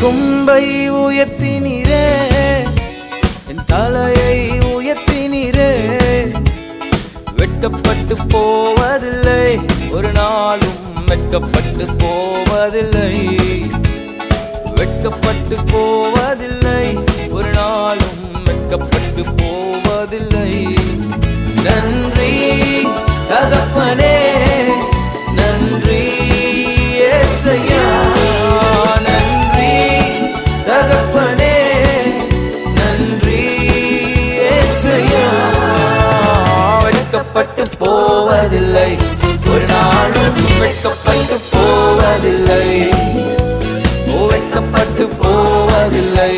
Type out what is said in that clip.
கொம்பை உயர்த்தினீரே, என் தலையை உயர்த்தினீரே. வெட்கப்பட்டு போவதில்லை, ஒரு நாளும் வெட்கப்பட்டு போவதில்லை. வெட்கப்பட்டு போவதில்லை, ஒரு நாளும் வெட்கப்பட்டு போவதில்லை. நன்றி தகப்பனே, நன்றி ஏசையா. வெட்கப்பட்டு போவதில்லை, ஒரு நாளும் வெட்கப்பட்டு போவதில்லை. வெட்கப்பட்டு போவதில்லை.